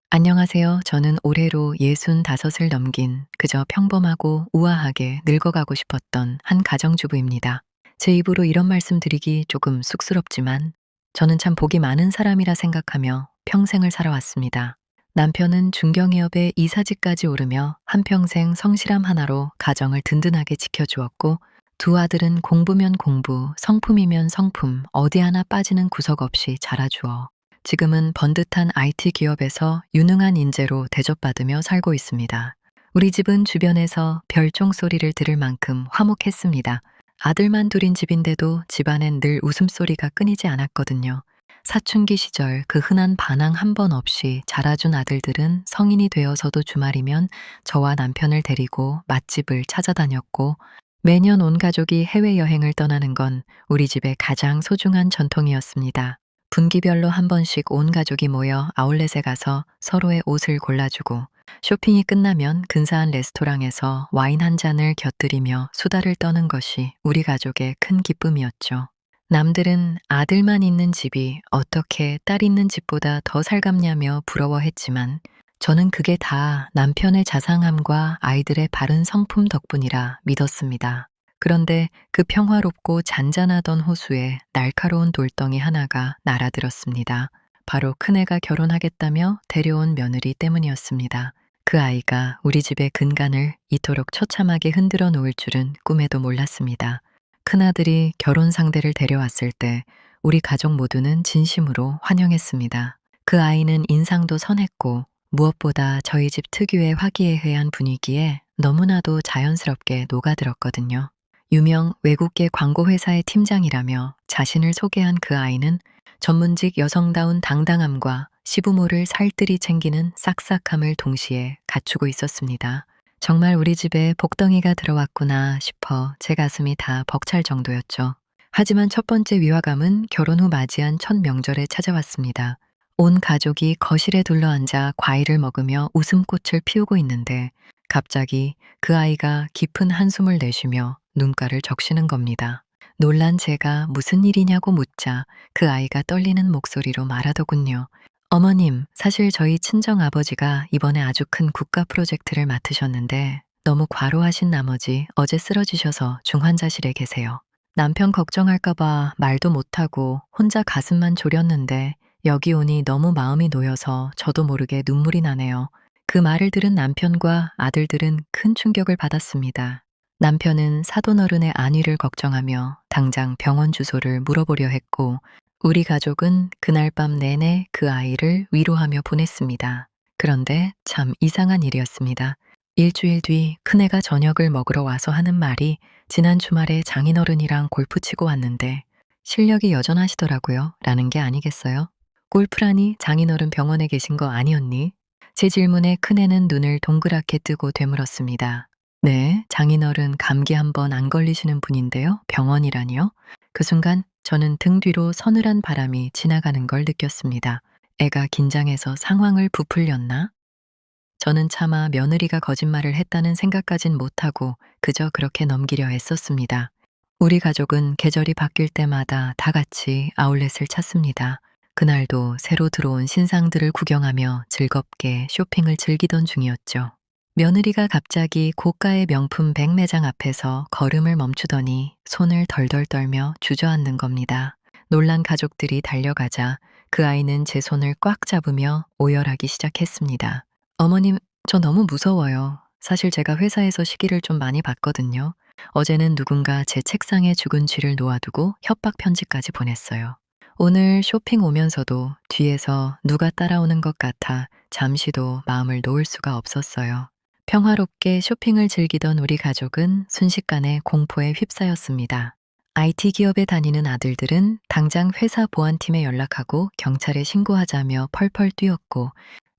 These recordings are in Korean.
안녕하세요. 저는 올해로 65을 넘긴 그저 평범하고 우아하게 늙어가고 싶었던 한 가정주부입니다. 제 입으로 이런 말씀 드리기 조금 쑥스럽지만 저는 참 복이 많은 사람이라 생각하며 평생을 살아왔습니다. 남편은 중견기업의 이사직까지 오르며 한평생 성실함 하나로 가정을 든든하게 지켜주었고 두 아들은 공부면 공부, 성품이면 성품, 어디 하나 빠지는 구석 없이 자라주어 지금은 번듯한 IT 기업에서 유능한 인재로 대접받으며 살고 있습니다. 우리 집은 주변에서 별종 소리를 들을 만큼 화목했습니다. 아들만 둘인 집인데도 집안엔 늘 웃음소리가 끊이지 않았거든요. 사춘기 시절 그 흔한 반항 한 번 없이 자라준 아들들은 성인이 되어서도 주말이면 저와 남편을 데리고 맛집을 찾아다녔고 매년 온 가족이 해외여행을 떠나는 건 우리 집의 가장 소중한 전통이었습니다. 분기별로 한 번씩 온 가족이 모여 아울렛에 가서 서로의 옷을 골라주고 쇼핑이 끝나면 근사한 레스토랑에서 와인 한 잔을 곁들이며 수다를 떠는 것이 우리 가족의 큰 기쁨이었죠. 남들은 아들만 있는 집이 어떻게 딸 있는 집보다 더 살갑냐며 부러워했지만 저는 그게 다 남편의 자상함과 아이들의 바른 성품 덕분이라 믿었습니다. 그런데 그 평화롭고 잔잔하던 호수에 날카로운 돌덩이 하나가 날아들었습니다. 바로 큰애가 결혼하겠다며 데려온 며느리 때문이었습니다. 그 아이가 우리 집의 근간을 이토록 처참하게 흔들어 놓을 줄은 꿈에도 몰랐습니다. 큰아들이 결혼 상대를 데려왔을 때 우리 가족 모두는 진심으로 환영했습니다. 그 아이는 인상도 선했고 무엇보다 저희 집 특유의 화기애애한 분위기에 너무나도 자연스럽게 녹아들었거든요. 유명 외국계 광고회사의 팀장이라며 자신을 소개한 그 아이는 전문직 여성다운 당당함과 시부모를 살뜰히 챙기는 싹싹함을 동시에 갖추고 있었습니다. 정말 우리 집에 복덩이가 들어왔구나 싶어 제 가슴이 다 벅찰 정도였죠. 하지만 첫 번째 위화감은 결혼 후 맞이한 첫 명절에 찾아왔습니다. 온 가족이 거실에 둘러앉아 과일을 먹으며 웃음꽃을 피우고 있는데 갑자기 그 아이가 깊은 한숨을 내쉬며 눈가를 적시는 겁니다. 놀란 제가 무슨 일이냐고 묻자 그 아이가 떨리는 목소리로 말하더군요. 어머님, 사실 저희 친정아버지가 이번에 아주 큰 국가 프로젝트를 맡으셨는데 너무 과로하신 나머지 어제 쓰러지셔서 중환자실에 계세요. 남편 걱정할까봐 말도 못하고 혼자 가슴만 졸였는데 여기 오니 너무 마음이 놓여서 저도 모르게 눈물이 나네요. 그 말을 들은 남편과 아들들은 큰 충격을 받았습니다. 남편은 사돈어른의 안위를 걱정하며 당장 병원 주소를 물어보려 했고 우리 가족은 그날 밤 내내 그 아이를 위로하며 보냈습니다. 그런데 참 이상한 일이었습니다. 일주일 뒤 큰애가 저녁을 먹으러 와서 하는 말이 지난 주말에 장인어른이랑 골프 치고 왔는데 실력이 여전하시더라고요. 라는 게 아니겠어요? 골프라니 장인어른 병원에 계신 거 아니었니? 제 질문에 큰애는 눈을 동그랗게 뜨고 되물었습니다. 네, 장인어른 감기 한 번 안 걸리시는 분인데요. 병원이라니요? 그 순간 저는 등 뒤로 서늘한 바람이 지나가는 걸 느꼈습니다. 애가 긴장해서 상황을 부풀렸나? 저는 차마 며느리가 거짓말을 했다는 생각까진 못하고 그저 그렇게 넘기려 했었습니다. 우리 가족은 계절이 바뀔 때마다 다 같이 아울렛을 찾습니다. 그날도 새로 들어온 신상들을 구경하며 즐겁게 쇼핑을 즐기던 중이었죠. 며느리가 갑자기 고가의 명품 백매장 앞에서 걸음을 멈추더니 손을 덜덜 떨며 주저앉는 겁니다. 놀란 가족들이 달려가자 그 아이는 제 손을 꽉 잡으며 오열하기 시작했습니다. 어머님, 저 너무 무서워요. 사실 제가 회사에서 시기를 좀 많이 봤거든요. 어제는 누군가 제 책상에 죽은 쥐를 놓아두고 협박 편지까지 보냈어요. 오늘 쇼핑 오면서도 뒤에서 누가 따라오는 것 같아 잠시도 마음을 놓을 수가 없었어요. 평화롭게 쇼핑을 즐기던 우리 가족은 순식간에 공포에 휩싸였습니다. IT 기업에 다니는 아들들은 당장 회사 보안팀에 연락하고 경찰에 신고하자며 펄펄 뛰었고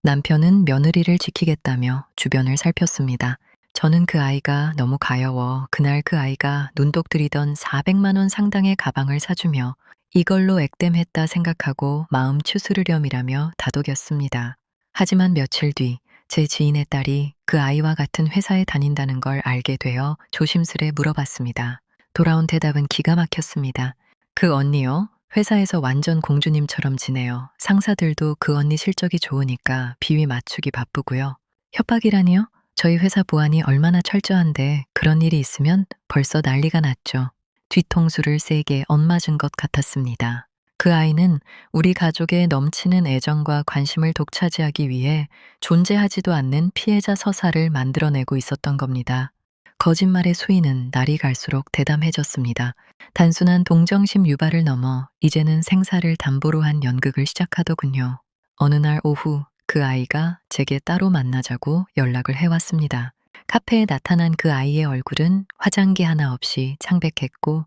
남편은 며느리를 지키겠다며 주변을 살폈습니다. 저는 그 아이가 너무 가여워 그날 그 아이가 눈독 들이던 400만 원 상당의 가방을 사주며 이걸로 액땜했다 생각하고 마음 추스르렴이라며 다독였습니다. 하지만 며칠 뒤 제 지인의 딸이 그 아이와 같은 회사에 다닌다는 걸 알게 되어 조심스레 물어봤습니다. 돌아온 대답은 기가 막혔습니다. 그 언니요? 회사에서 완전 공주님처럼 지내요. 상사들도 그 언니 실적이 좋으니까 비위 맞추기 바쁘고요. 협박이라니요? 저희 회사 보안이 얼마나 철저한데 그런 일이 있으면 벌써 난리가 났죠. 뒤통수를 세게 엇맞은 것 같았습니다. 그 아이는 우리 가족의 넘치는 애정과 관심을 독차지하기 위해 존재하지도 않는 피해자 서사를 만들어내고 있었던 겁니다. 거짓말의 수위는 날이 갈수록 대담해졌습니다. 단순한 동정심 유발을 넘어 이제는 생사를 담보로 한 연극을 시작하더군요. 어느 날 오후 그 아이가 제게 따로 만나자고 연락을 해왔습니다. 카페에 나타난 그 아이의 얼굴은 화장기 하나 없이 창백했고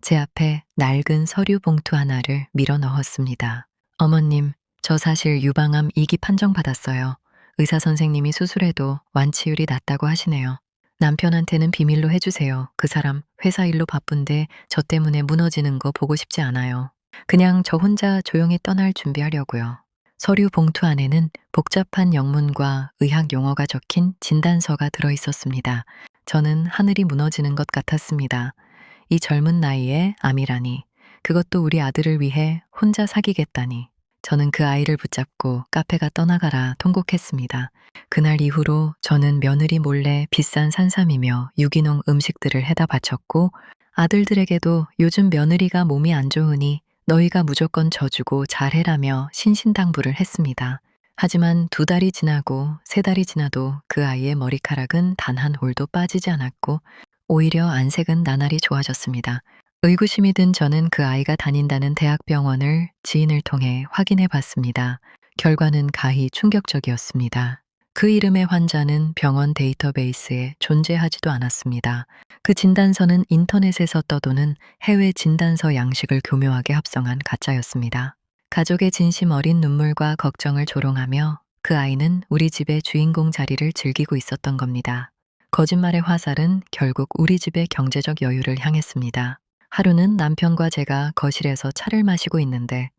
제 앞에 낡은 서류 봉투 하나를 밀어 넣었습니다. 어머님, 저 사실 유방암 2기 판정받았어요. 의사 선생님이 수술해도 완치율이 낮다고 하시네요. 남편한테는 비밀로 해주세요. 그 사람 회사 일로 바쁜데 저 때문에 무너지는 거 보고 싶지 않아요. 그냥 저 혼자 조용히 떠날 준비하려고요. 서류 봉투 안에는 복잡한 영문과 의학 용어가 적힌 진단서가 들어 있었습니다. 저는 하늘이 무너지는 것 같았습니다. 이 젊은 나이에 암이라니. 그것도 우리 아들을 위해 혼자 사귀겠다니. 저는 그 아이를 붙잡고 카페가 떠나가라 통곡했습니다. 그날 이후로 저는 며느리 몰래 비싼 산삼이며 유기농 음식들을 해다 바쳤고 아들들에게도 요즘 며느리가 몸이 안 좋으니 너희가 무조건 져주고 잘해라며 신신당부를 했습니다. 하지만 2달이 지나고 3달이 지나도 그 아이의 머리카락은 단 한 홀도 빠지지 않았고 오히려 안색은 나날이 좋아졌습니다. 의구심이 든 저는 그 아이가 다닌다는 대학병원을 지인을 통해 확인해 봤습니다. 결과는 가히 충격적이었습니다. 그 이름의 환자는 병원 데이터베이스에 존재하지도 않았습니다. 그 진단서는 인터넷에서 떠도는 해외 진단서 양식을 교묘하게 합성한 가짜였습니다. 가족의 진심 어린 눈물과 걱정을 조롱하며 그 아이는 우리 집의 주인공 자리를 즐기고 있었던 겁니다. 거짓말의 화살은 결국 우리 집의 경제적 여유를 향했습니다. 하루는 남편과 제가 거실에서 차를 마시고 있는데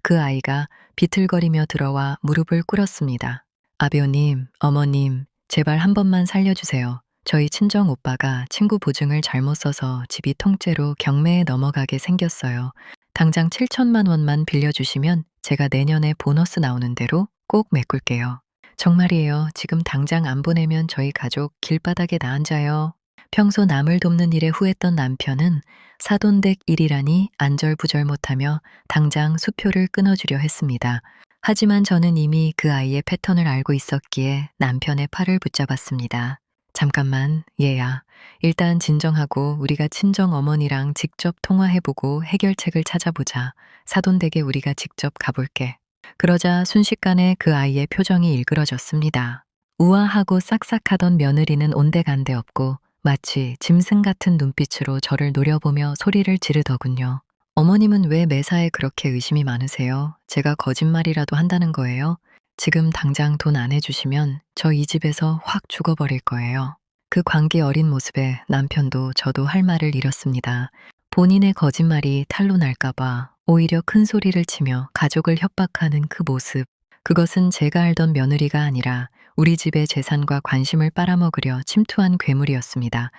그 아이가 비틀거리며 들어와 무릎을 꿇었습니다. 아베오님, 어머님, 제발 한 번만 살려주세요. 저희 친정 오빠가 친구 보증을 잘못 써서 집이 통째로 경매에 넘어가게 생겼어요. 당장 7천만 원만 빌려주시면 제가 내년에 보너스 나오는 대로 꼭 메꿀게요. 정말이에요. 지금 당장 안 보내면 저희 가족 길바닥에 나앉아요. 평소 남을 돕는 일에 후했던 남편은 사돈댁 일이라니 안절부절 못하며 당장 수표를 끊어주려 했습니다. 하지만 저는 이미 그 아이의 패턴을 알고 있었기에 남편의 팔을 붙잡았습니다. 잠깐만, 얘야. 일단 진정하고 우리가 친정 어머니랑 직접 통화해보고 해결책을 찾아보자. 사돈댁에 우리가 직접 가볼게. 그러자 순식간에 그 아이의 표정이 일그러졌습니다. 우아하고 싹싹하던 며느리는 온데간데 없고 마치 짐승 같은 눈빛으로 저를 노려보며 소리를 지르더군요. 어머님은 왜 매사에 그렇게 의심이 많으세요? 제가 거짓말이라도 한다는 거예요? 지금 당장 돈 안 해주시면 저 이 집에서 확 죽어버릴 거예요. 그 광기 어린 모습에 남편도 저도 할 말을 잃었습니다. 본인의 거짓말이 탄로 날까봐 오히려 큰 소리를 치며 가족을 협박하는 그 모습. 그것은 제가 알던 며느리가 아니라 우리 집의 재산과 관심을 빨아먹으려 침투한 괴물이었습니다.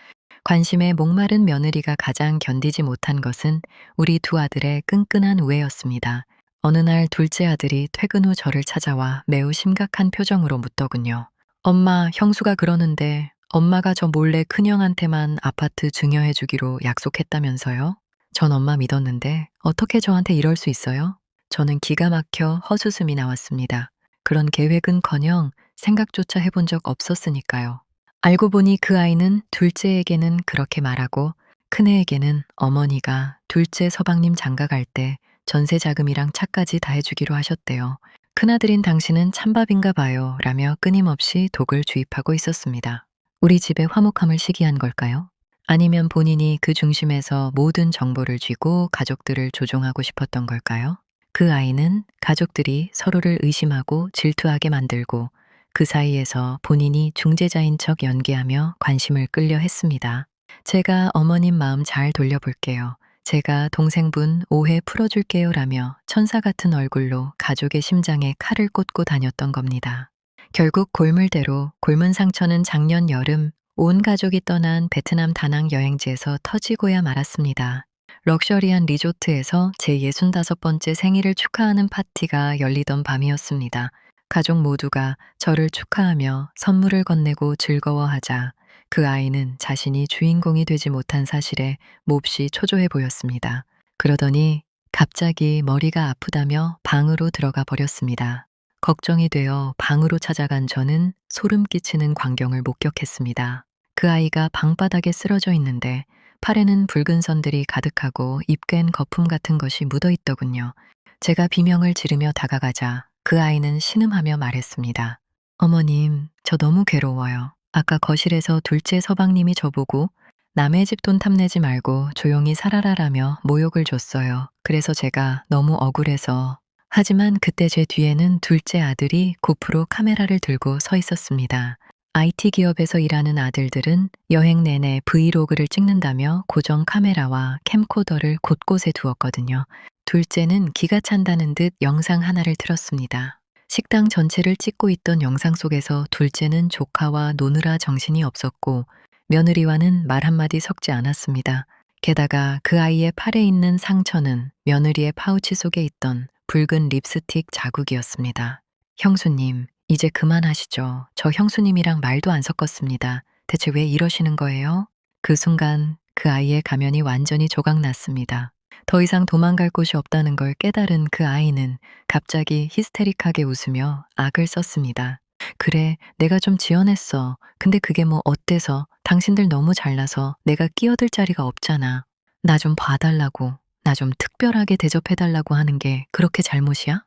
관심에 목마른 며느리가 가장 견디지 못한 것은 우리 2 아들의 끈끈한 우애였습니다. 어느 날 둘째 아들이 퇴근 후 저를 찾아와 매우 심각한 표정으로 묻더군요. 엄마, 형수가 그러는데 엄마가 저 몰래 큰형한테만 아파트 증여해 주기로 약속했다면서요? 전 엄마 믿었는데 어떻게 저한테 이럴 수 있어요? 저는 기가 막혀 헛웃음이 나왔습니다. 그런 계획은커녕 생각조차 해본 적 없었으니까요. 알고 보니 그 아이는 둘째에게는 그렇게 말하고 큰애에게는 어머니가 둘째 서방님 장가 갈 때 전세 자금이랑 차까지 다 해주기로 하셨대요. 큰아들인 당신은 찬밥인가 봐요 라며 끊임없이 독을 주입하고 있었습니다. 우리 집의 화목함을 시기한 걸까요? 아니면 본인이 그 중심에서 모든 정보를 쥐고 가족들을 조종하고 싶었던 걸까요? 그 아이는 가족들이 서로를 의심하고 질투하게 만들고 그 사이에서 본인이 중재자인 척 연기하며 관심을 끌려 했습니다. 제가 어머님 마음 잘 돌려볼게요. 제가 동생분 오해 풀어줄게요 라며 천사 같은 얼굴로 가족의 심장에 칼을 꽂고 다녔던 겁니다. 결국 골물대로 골문 상처는 작년 여름 온 가족이 떠난 베트남 다낭 여행지에서 터지고야 말았습니다. 럭셔리한 리조트에서 제 65번째 생일을 축하하는 파티가 열리던 밤이었습니다. 가족 모두가 저를 축하하며 선물을 건네고 즐거워하자 그 아이는 자신이 주인공이 되지 못한 사실에 몹시 초조해 보였습니다. 그러더니 갑자기 머리가 아프다며 방으로 들어가 버렸습니다. 걱정이 되어 방으로 찾아간 저는 소름 끼치는 광경을 목격했습니다. 그 아이가 방바닥에 쓰러져 있는데 팔에는 붉은 선들이 가득하고 입된 거품 같은 것이 묻어 있더군요. 제가 비명을 지르며 다가가자 그 아이는 신음하며 말했습니다. 어머님, 저 너무 괴로워요. 아까 거실에서 둘째 서방님이 저보고 남의 집 돈 탐내지 말고 조용히 살아라라며 모욕을 줬어요. 그래서 제가 너무 억울해서. 하지만 그때 제 뒤에는 둘째 아들이 고프로 카메라를 들고 서 있었습니다. IT 기업에서 일하는 아들들은 여행 내내 브이로그를 찍는다며 고정 카메라와 캠코더를 곳곳에 두었거든요. 둘째는 기가 찬다는 듯 영상 하나를 틀었습니다. 식당 전체를 찍고 있던 영상 속에서 둘째는 조카와 노느라 정신이 없었고 며느리와는 말 한마디 섞지 않았습니다. 게다가 그 아이의 팔에 있는 상처는 며느리의 파우치 속에 있던 붉은 립스틱 자국이었습니다. 형수님, 이제 그만하시죠. 저 형수님이랑 말도 안 섞었습니다. 대체 왜 이러시는 거예요? 그 순간 그 아이의 가면이 완전히 조각났습니다. 더 이상 도망갈 곳이 없다는 걸 깨달은 그 아이는 갑자기 히스테릭하게 웃으며 악을 썼습니다. 그래, 내가 좀 지어냈어. 근데 그게 뭐 어때서? 당신들 너무 잘나서 내가 끼어들 자리가 없잖아. 나 좀 봐달라고, 나 좀 특별하게 대접해달라고 하는 게 그렇게 잘못이야?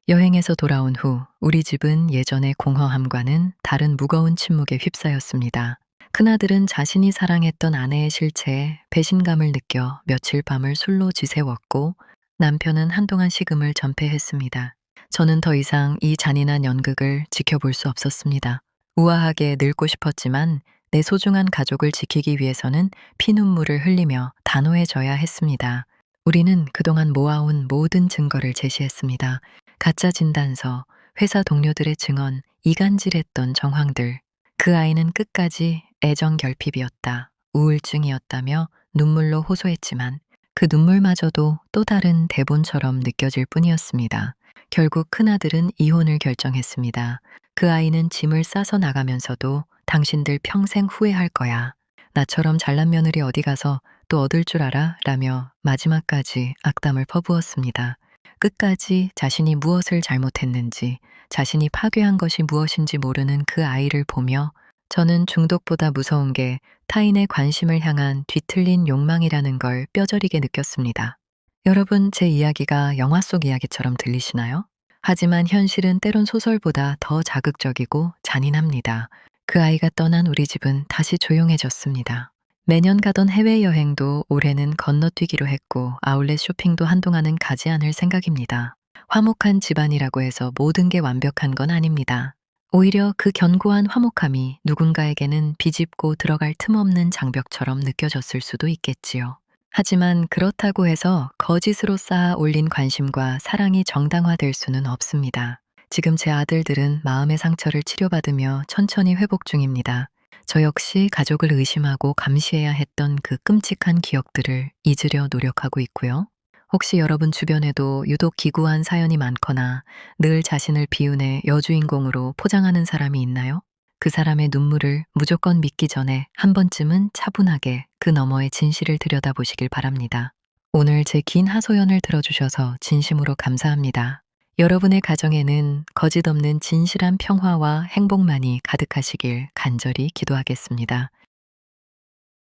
여행에서 돌아온 후 우리 집은 예전의 공허함과는 다른 무거운 침묵에 휩싸였습니다. 큰아들은 자신이 사랑했던 아내의 실체에 배신감을 느껴 며칠 밤을 술로 지새웠고 남편은 한동안 식음을 전폐했습니다. 저는 더 이상 이 잔인한 연극을 지켜볼 수 없었습니다. 우아하게 늙고 싶었지만 내 소중한 가족을 지키기 위해서는 피눈물을 흘리며 단호해져야 했습니다. 우리는 그동안 모아온 모든 증거를 제시했습니다. 가짜 진단서, 회사 동료들의 증언, 이간질했던 정황들. 그 아이는 끝까지 애정 결핍이었다, 우울증이었다며 눈물로 호소했지만 그 눈물마저도 또 다른 대본처럼 느껴질 뿐이었습니다. 결국 큰아들은 이혼을 결정했습니다. 그 아이는 짐을 싸서 나가면서도 당신들 평생 후회할 거야. 나처럼 잘난 며느리 어디 가서 또 얻을 줄 알아? 라며 마지막까지 악담을 퍼부었습니다. 끝까지 자신이 무엇을 잘못했는지, 자신이 파괴한 것이 무엇인지 모르는 그 아이를 보며 저는 중독보다 무서운 게 타인의 관심을 향한 뒤틀린 욕망이라는 걸 뼈저리게 느꼈습니다. 여러분, 제 이야기가 영화 속 이야기처럼 들리시나요? 하지만 현실은 때론 소설보다 더 자극적이고 잔인합니다. 그 아이가 떠난 우리 집은 다시 조용해졌습니다. 매년 가던 해외여행도 올해는 건너뛰기로 했고 아울렛 쇼핑도 한동안은 가지 않을 생각입니다. 화목한 집안이라고 해서 모든 게 완벽한 건 아닙니다. 오히려 그 견고한 화목함이 누군가에게는 비집고 들어갈 틈 없는 장벽처럼 느껴졌을 수도 있겠지요. 하지만 그렇다고 해서 거짓으로 쌓아 올린 관심과 사랑이 정당화될 수는 없습니다. 지금 제 아들들은 마음의 상처를 치료받으며 천천히 회복 중입니다. 저 역시 가족을 의심하고 감시해야 했던 그 끔찍한 기억들을 잊으려 노력하고 있고요. 혹시 여러분 주변에도 유독 기구한 사연이 많거나 늘 자신을 비운의 여주인공으로 포장하는 사람이 있나요? 그 사람의 눈물을 무조건 믿기 전에 한 번쯤은 차분하게 그 너머의 진실을 들여다보시길 바랍니다. 오늘 제 긴 하소연을 들어주셔서 진심으로 감사합니다. 여러분의 가정에는 거짓 없는 진실한 평화와 행복만이 가득하시길 간절히 기도하겠습니다.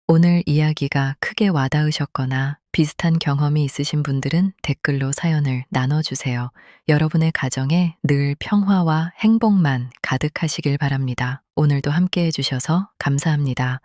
오늘 이야기가 크게 와닿으셨거나 비슷한 경험이 있으신 분들은 댓글로 사연을 나눠주세요. 여러분의 가정에 늘 평화와 행복만 가득하시길 바랍니다. 오늘도 함께 해주셔서 감사합니다.